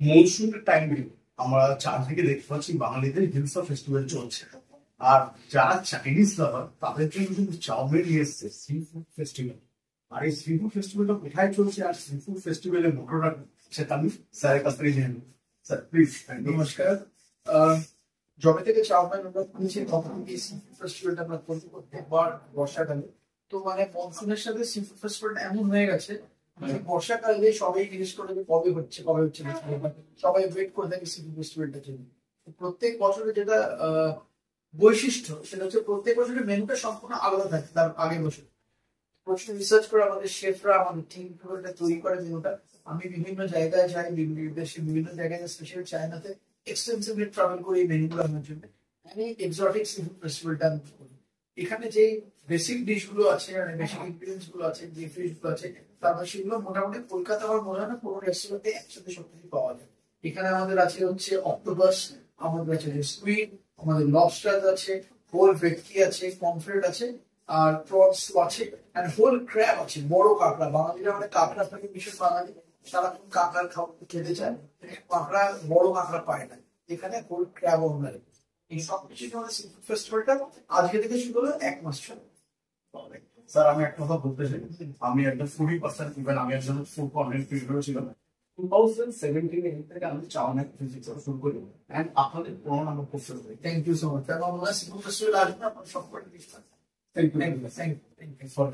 মৌসুমের টাইমে আমরা চারদিকে দেখতে পাচ্ছি বাঙালিদের হিলসা ফেস্টিভ্যাল চলছে। আর যারা চাইনিজ লাভার তাদের জন্য কিন্তু চাউমিন নিয়ে এসছে সি ফুড ফেস্টিভ্যাল। আর এই সি ফুড ফেস্টিভ্যালটা কোথায় চলছে আর সি ফুড ফেস্টিভ্যালের মোটরটা সেটা আমি স্যারের কাছ থেকে জেনে নেব। Sir please. নমস্কার। যবে থেকে চাউমিন আমরা খুঁজছি তখন এই সি ফুড ফেস্টিভ্যালটা আমরা করতে প্রত্যেকবার বর্ষাকালে। তো মানে মনসুনের সাথে সি ফুড ফেস্টিভ্যালটা এমন হয়ে গেছে মানে বর্ষাকালে সবাই জিজ্ঞেস করে যে কবে হচ্ছে সবাই ওয়েট করে থাকে সি ফুড ফেস্টিভ্যালটার জন্য। প্রত্যেক বছরে যেটা বৈশিষ্ট্য সেটা হচ্ছে প্রত্যেক বছরের মেনুটা সম্পূর্ণ আলাদা থাকে তার আগের বছর। প্রচুর রিসার্চ করে আমাদের শেফরা আমাদের টিম পুরোটা তৈরি করে মেনুটা। আমি বিভিন্ন জায়গায় যাই, দেশের বিভিন্ন জায়গায়, স্পেশালি চায়নাতে এক্সটেন্সিভলি ট্রাভেল করি এই মেনুগুলো আনার জন্য। আমি এক্সোটিক সি ফুড ফেস্টিভ্যালটা করি। এখানে যে বেসিক ডিশ গুলো আছে মানে বেসিক ইনগ্রিডিয়েন্টস গুলো আছে, যে ফিশ গুলো আছে, তারপর সেগুলো মোটামুটি কলকাতা আমার মনে হয় না কোনো রেস্টুরেন্টে একসাথে সবকিছু পাওয়া যায়। এখানে আমাদের আছে হচ্ছে অক্টোপাস, আমাদের আছে স্কুইড, আমাদের লবস্টার আছে, হোল ভেটকি আছে, পমফ্রেট আছে, আর প্রনস আছে, এন্ড হোল ক্র্যাব আছে, বড় কাঁকড়া। বাঙালিরা মানে কাঁকড়া থাকে ভীষণ বাঙালি, সারাক্ষণ কাঁকড়ার খেতে চায়, কাঁকড়া বড় কাঁকড়া পায় না। এখানে হোল ক্র্যাব আমরা এই সবকিছু আমাদের সি ফুড ফেস্টিভ্যালটা আজকে থেকে শুরু হলো 1 মাস চলে। স্যার আমি একটা কথা বলতে চাই, আমি একটা ফুডি পার্সন, ইভেন আমি একজন ফুড কন্টেন্ট ক্রিয়েটর ছিলাম। 2017 থেকে আমি চাউমিন ফিজিক্স শুরু করি এন্ড আপনাদের পুরো নাম করতে পারি। Thank you so much. এবং আমরা সি ফুড ফেস্টিভ্যাল আসবেন, আপনার সব করে দিচ্ছি। Thank you thank you for